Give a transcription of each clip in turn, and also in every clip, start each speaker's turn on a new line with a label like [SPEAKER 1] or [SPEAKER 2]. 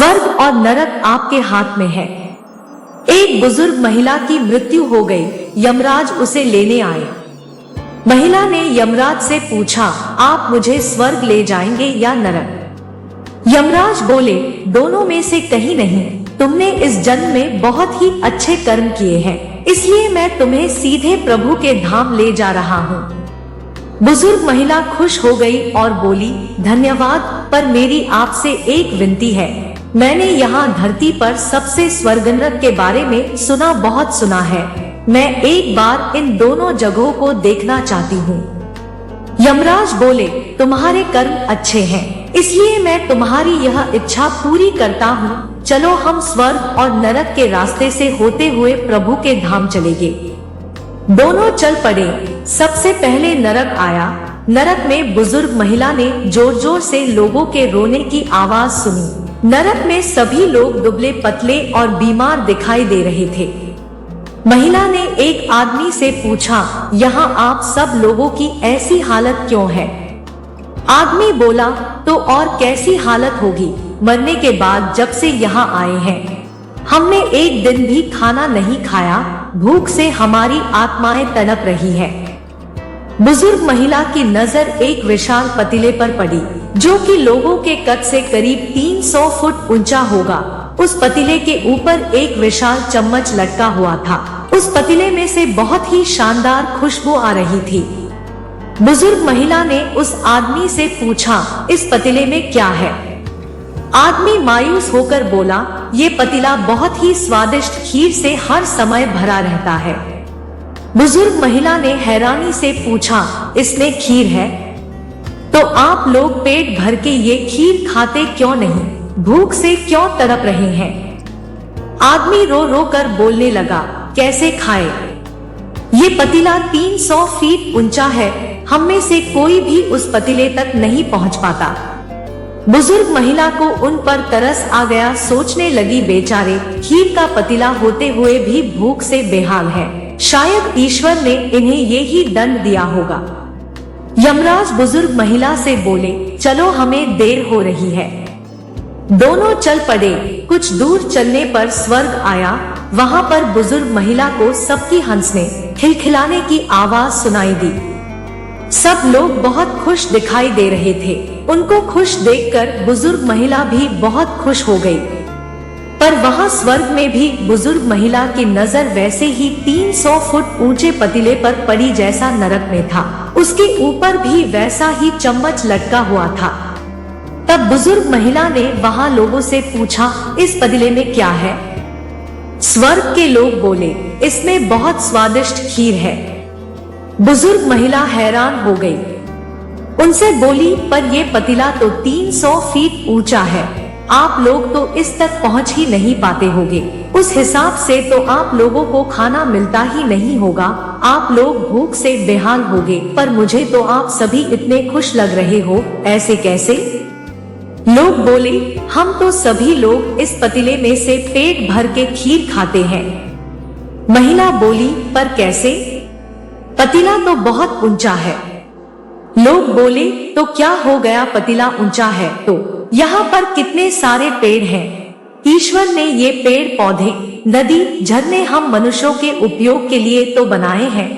[SPEAKER 1] स्वर्ग और नरक आपके हाथ में है। एक बुजुर्ग महिला की मृत्यु हो गई, यमराज उसे लेने आए। महिला ने यमराज से पूछा, आप मुझे स्वर्ग ले जाएंगे या नरक? यमराज बोले, दोनों में से कहीं नहीं। तुमने इस जन्म में बहुत ही अच्छे कर्म किए हैं, इसलिए मैं तुम्हें सीधे प्रभु के धाम ले जा रहा हूँ। बुजुर्ग महिला खुश हो गई और बोली, धन्यवाद, पर मेरी आपसे एक विनती है। मैंने यहाँ धरती पर सबसे स्वर्ग नरक के बारे में बहुत सुना है। मैं एक बार इन दोनों जगहों को देखना चाहती हूँ। यमराज बोले, तुम्हारे कर्म अच्छे हैं, इसलिए मैं तुम्हारी यह इच्छा पूरी करता हूँ। चलो हम स्वर्ग और नरक के रास्ते से होते हुए प्रभु के धाम चलेंगे। दोनों चल पड़े। सबसे पहले नरक आया। नरक में बुजुर्ग महिला ने जोर जोर से लोगों के रोने की आवाज सुनी। नरक में सभी लोग दुबले पतले और बीमार दिखाई दे रहे थे। महिला ने एक आदमी से पूछा, यहाँ आप सब लोगों की ऐसी हालत क्यों है? आदमी बोला, तो और कैसी हालत होगी, मरने के बाद जब से यहाँ आए हैं हमने एक दिन भी खाना नहीं खाया, भूख से हमारी आत्माएं तड़प रही है। बुजुर्ग महिला की नजर एक विशाल पतीले पर पड़ी, जो कि लोगों के कद से करीब 300 फुट ऊंचा होगा। उस पतीले के ऊपर एक विशाल चम्मच लटका हुआ था। उस पतीले में से बहुत ही शानदार खुशबू आ रही थी। बुजुर्ग महिला ने उस आदमी से पूछा, इस पतीले में क्या है? आदमी मायूस होकर बोला, ये पतीला बहुत ही स्वादिष्ट खीर से हर समय भरा रहता है। बुजुर्ग महिला ने हैरानी से पूछा, इसमें खीर है? तो आप लोग पेट भर के ये खीर खाते क्यों नहीं? भूख से क्यों तड़प रहे हैं? आदमी रो रो कर बोलने लगा, कैसे खाए? ये पतीला 300 फीट ऊंचा है, हम में से कोई भी उस पतीले तक नहीं पहुंच पाता। बुजुर्ग महिला को उन पर तरस आ गया। सोचने लगी, बेचारे, खीर का पतीला होते हुए भी भूख से बेहाल है। शायद ईश्वर ने इन्हें ये ही दंड दिया होगा। यमराज बुजुर्ग महिला से बोले, चलो हमें देर हो रही है। दोनों चल पड़े। कुछ दूर चलने पर स्वर्ग आया। वहाँ पर बुजुर्ग महिला को सबकी हंसने खिलखिलाने की आवाज सुनाई दी। सब लोग बहुत खुश दिखाई दे रहे थे। उनको खुश देखकर बुजुर्ग महिला भी बहुत खुश हो गई। पर वहाँ स्वर्ग में भी बुजुर्ग महिला की नजर वैसे ही 300 फुट ऊंचे पतीले पर पड़ी जैसा नरक में था। उसके ऊपर भी वैसा ही चम्मच लटका हुआ था। तब बुजुर्ग महिला ने वहाँ लोगों से पूछा, इस पतीले में क्या है? स्वर्ग के लोग बोले, इसमें बहुत स्वादिष्ट खीर है। बुजुर्ग महिला हैरान हो गई। उनसे बोली, पर ये पतीला तो 300 फीट ऊंचा है, आप लोग तो इस तक पहुंच ही नहीं पाते होंगे। उस हिसाब से तो आप लोगों को खाना मिलता ही नहीं होगा, आप लोग भूख से बेहाल होंगे। पर मुझे तो आप सभी इतने खुश लग रहे हो, ऐसे कैसे? लोग बोले, हम तो सभी लोग इस पतीले में से पेट भर के खीर खाते हैं। महिला बोली, पर कैसे? पतीला तो बहुत ऊंचा है। लोग बोले, तो क्या हो गया, पतीला ऊंचा है तो यहाँ पर कितने सारे पेड़ हैं। ईश्वर ने ये पेड़ पौधे, नदी, झरने हम मनुष्यों के उपयोग के लिए तो बनाए हैं।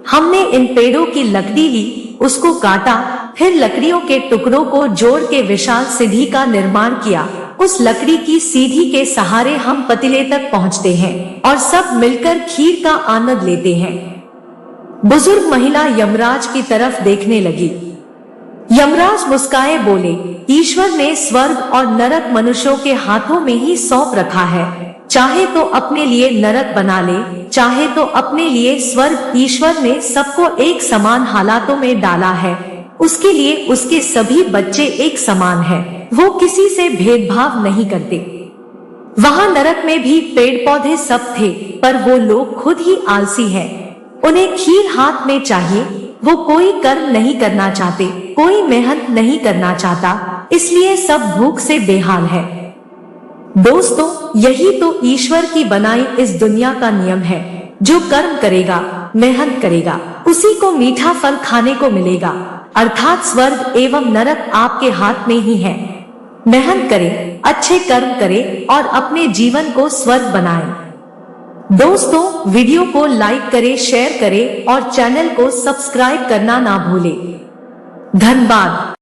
[SPEAKER 1] हमने इन पेड़ों की लकड़ी ली, उसको काटा, फिर लकड़ियों के टुकड़ों को जोड़ के विशाल सीढ़ी का निर्माण किया। उस लकड़ी की सीढ़ी के सहारे हम पतीले तक पहुँचते हैं और सब मिलकर खीर का आनंद लेते हैं। बुजुर्ग महिला यमराज की तरफ देखने लगी। यमराज मुस्काए बोले, ईश्वर ने स्वर्ग और नरक मनुष्यों के हाथों में ही सौंप रखा है। चाहे तो अपने लिए नरक बना ले, चाहे तो अपने लिए स्वर्ग। ईश्वर ने सबको एक समान हालातों में डाला है। उसके लिए उसके सभी बच्चे एक समान हैं। वो किसी से भेदभाव नहीं करते। वहाँ नरक में भी पेड़ पौधे सब थे, पर वो लोग खुद ही आलसी हैं। उन्हें खीर हाथ में चाहिए। वो कोई कर्म नहीं करना चाहते, कोई मेहनत नहीं करना चाहता, इसलिए सब भूख से बेहाल है। दोस्तों, यही तो ईश्वर की बनाई इस दुनिया का नियम है। जो कर्म करेगा, मेहनत करेगा, उसी को मीठा फल खाने को मिलेगा। अर्थात स्वर्ग एवं नरक आपके हाथ में ही है। मेहनत करें, अच्छे कर्म करें और अपने जीवन को स्वर्ग बनाएं। दोस्तों, वीडियो को लाइक करें, शेयर करें और चैनल को सब्सक्राइब करना ना भूलें। धन्यवाद।